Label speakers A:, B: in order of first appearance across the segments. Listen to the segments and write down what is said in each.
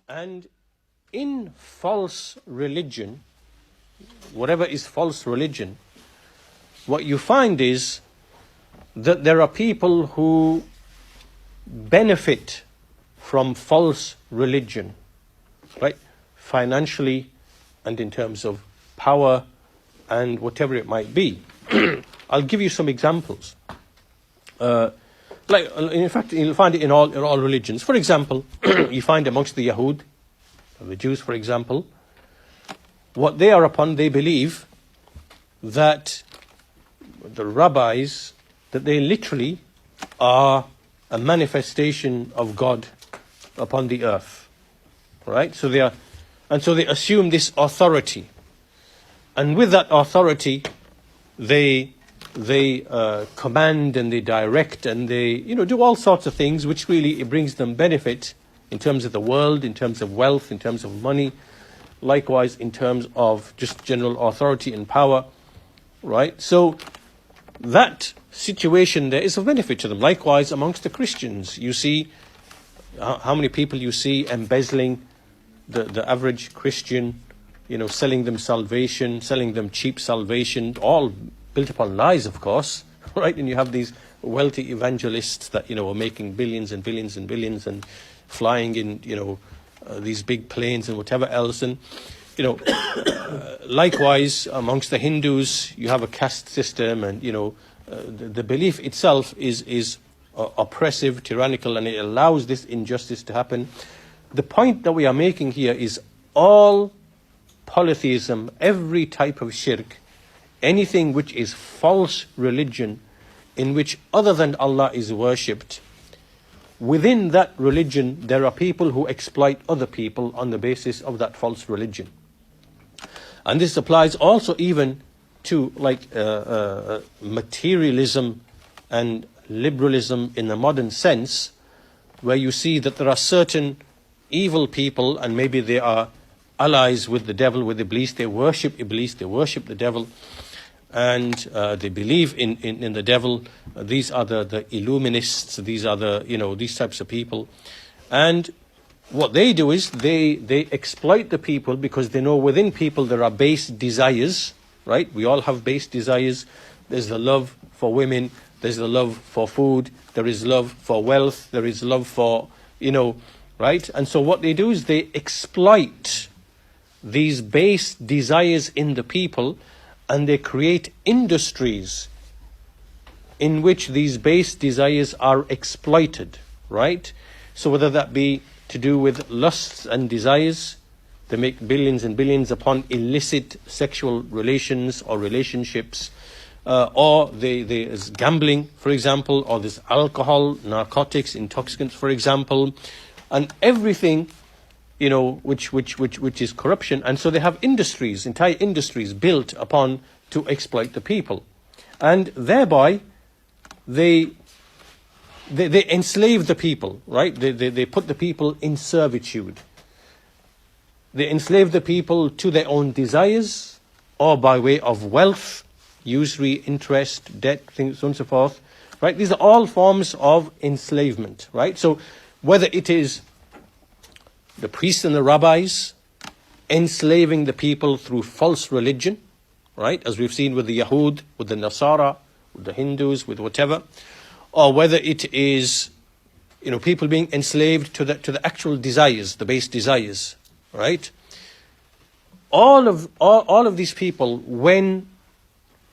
A: And in false religion, whatever is false religion, what you find is that there are people who benefit from false religion, right? Financially and in terms of power and whatever it might be. I'll give you some examples. In fact, you'll find it in all religions. For example, you find amongst the Yahud, the Jews, for example, what they are upon, they believe that the rabbis, that they literally are a manifestation of God upon the earth, right? So they assume this authority, and with that authority, they command and they direct and they do all sorts of things, which really it brings them benefit in terms of the world, in terms of wealth, in terms of money, likewise in terms of just general authority and power, right? So that situation there is of benefit to them. Likewise amongst the Christians, you see how many people you see embezzling the average Christian, selling them salvation, selling them cheap salvation, all built upon lies, of course, right? And you have these wealthy evangelists that are making billions and billions and billions and flying in these big planes and whatever else. And likewise amongst the Hindus, you have a caste system, and the belief itself is oppressive, tyrannical, and it allows this injustice to happen. The point that we are making here is all polytheism, every type of shirk, anything which is false religion in which other than Allah is worshipped, within that religion there are people who exploit other people on the basis of that false religion. And this applies also even to materialism and liberalism in the modern sense, where you see that there are certain evil people, and maybe they are allies with the devil, with Iblis. They worship Iblis, they worship the devil, and they believe in the devil. These are the Illuminists, these are these types of people. And what they do is they exploit the people, because they know within people there are base desires, right? We all have base desires. There's the love for women, there's the love for food, there is love for wealth, there is love for, right? And so what they do is they exploit these base desires in the people, and they create industries in which these base desires are exploited, right? So whether that be to do with lusts and desires, they make billions and billions upon illicit sexual relations or relationships, or there's gambling, for example, or there's alcohol, narcotics, intoxicants, for example, and everything which is corruption. And so they have industries, entire industries built upon to exploit the people, and thereby they enslave the people, right? They put the people in servitude. They enslave the people to their own desires, or by way of wealth, usury, interest, debt, things, so on and so forth, right? These are all forms of enslavement, right? So whether it is the priests and the rabbis enslaving the people through false religion, right, as we've seen with the Yahud, with the Nasara, with the Hindus, with whatever, or whether it is people being enslaved to the actual desires, the base desires, right? All of these people, when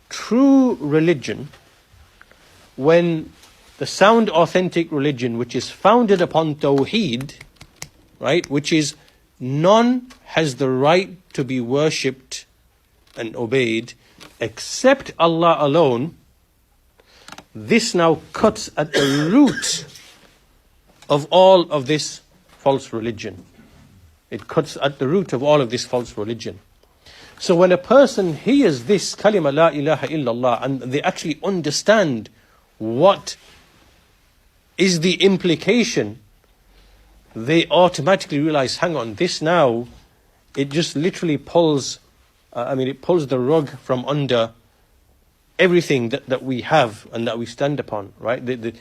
A: true religion, when the sound authentic religion, which is founded upon Tawheed, right, which is none has the right to be worshipped and obeyed except Allah alone, this now cuts at the root of all of this false religion. It cuts at the root of all of this false religion. So when a person hears this kalima la ilaha illallah, and they actually understand what is the implication, they automatically realize, hang on, this now, it just literally pulls, it pulls the rug from under everything that we have and that we stand upon, right? The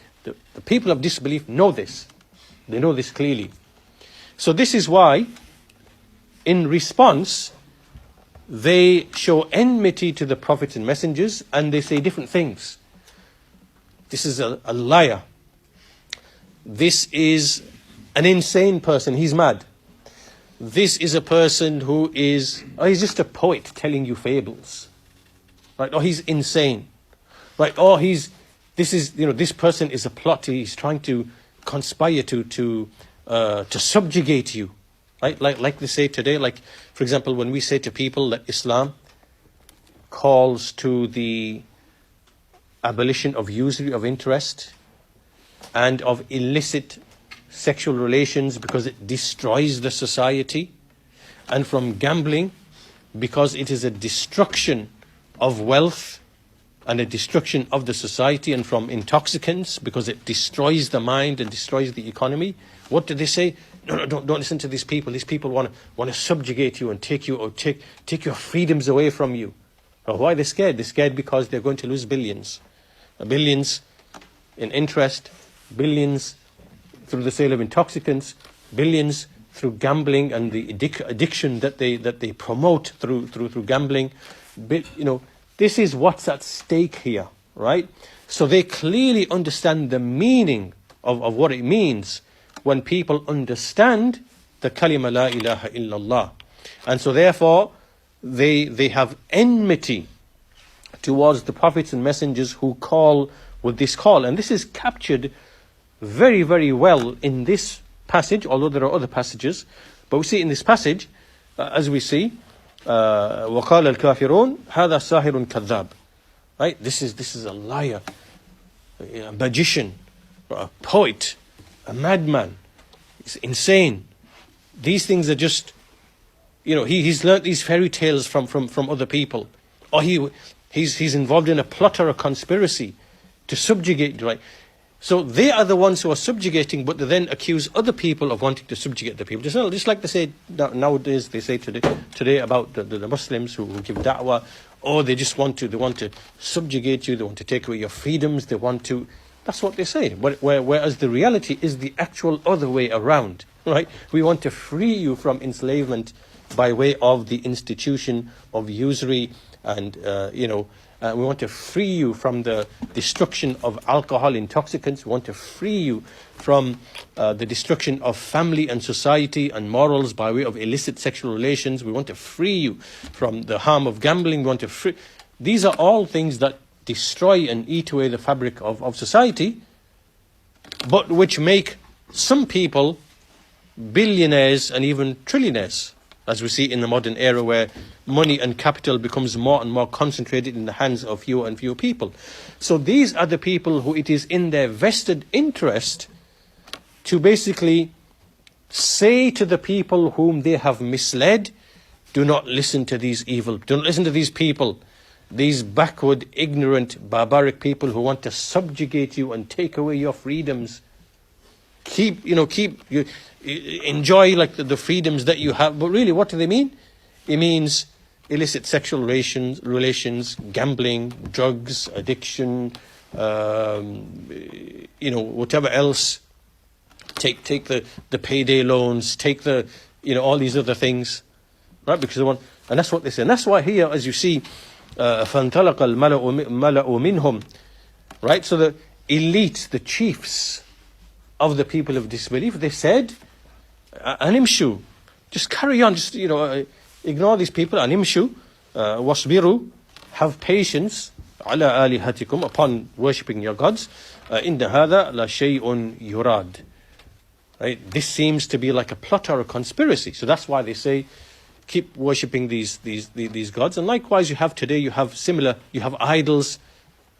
A: people of disbelief know this. They know this clearly. So this is why, in response, they show enmity to the prophets and messengers, and they say different things. This is a liar. This is an insane person. He's mad. This is a person who is, he's just a poet telling you fables. Right? Or he's insane. Right? Or this person is a plot. He's trying to conspire to subjugate you. Right? Like they say today, like, for example, when we say to people that Islam calls to the abolition of usury of interest and of illicit sexual relations because it destroys the society, and from gambling because it is a destruction of wealth and a destruction of the society, and from intoxicants because it destroys the mind and destroys the economy. What do they say? No, don't listen to these people. These people want to subjugate you and take your freedoms away from you. Well, why are they scared? They're scared because they're going to lose billions. Billions in interest, billions through the sale of intoxicants, billions through gambling and the addiction that they promote through gambling. This is what's at stake here, right? So they clearly understand the meaning of what it means when people understand the kalima la ilaha illallah. And so therefore, they have enmity towards the prophets and messengers who call with this call. And this is captured very, very well in this passage, although there are other passages. But we see in this passage, as we see, وَقَالَ الْكَافِرُونَ هَذَا سَاحِرٌ كَذَّابٌ. Right? This is a liar, a magician, a poet, a madman. It's insane. These things are just, he's learnt these fairy tales from other people. Or he's involved in a plot or a conspiracy to subjugate, right? So they are the ones who are subjugating, but they then accuse other people of wanting to subjugate the people. Just like they say nowadays, they say today about the Muslims who give da'wah, or they just want to subjugate you, they want to take away your freedoms, that's what they say. Whereas the reality is the actual other way around, right? We want to free you from enslavement by way of the institution of usury, and we want to free you from the destruction of alcohol, intoxicants. We want to free you from the destruction of family and society and morals by way of illicit sexual relations. We want to free you from the harm of gambling. We want to free. These are all things that destroy and eat away the fabric of society, but which make some people billionaires and even trillionaires, as we see in the modern era where money and capital becomes more and more concentrated in the hands of fewer and fewer people. So these are the people who it is in their vested interest to basically say to the people whom they have misled, do not listen to these do not listen to these people, these backward, ignorant, barbaric people who want to subjugate you and take away your freedoms. Enjoy like the freedoms that you have. But really, what do they mean? It means illicit sexual relations, gambling, drugs, addiction, whatever else. Take the payday loans, take all these other things, right? Because they want, and that's what they say. And that's why here, as you see, فَانْطَلَقَ الْمَلَأُ مِنْهُمْ, right? So the elite, the chiefs of the people of disbelief, they said, animshu, just carry on, just ignore these people, animshu, wasbiru, have patience, ala alihatikum, upon worshipping your gods, inda hada la shay'un yurad. Right? This seems to be like a plot or a conspiracy. So that's why they say, keep worshipping these gods. And likewise, you have idols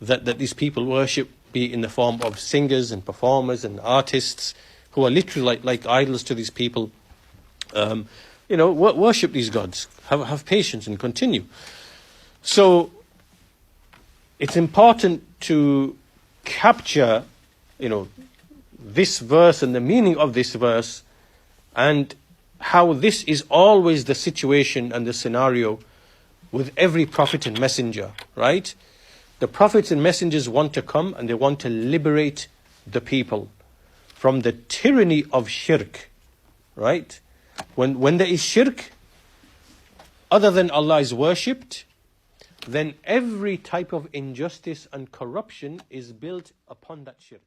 A: that these people worship, be in the form of singers and performers and artists who are literally like idols to these people. Worship these gods, have patience and continue. So it's important to capture, this verse and the meaning of this verse, and how this is always the situation and the scenario with every prophet and messenger, right? The prophets and messengers want to come and they want to liberate the people from the tyranny of shirk, right? When there is shirk, other than Allah is worshipped, then every type of injustice and corruption is built upon that shirk.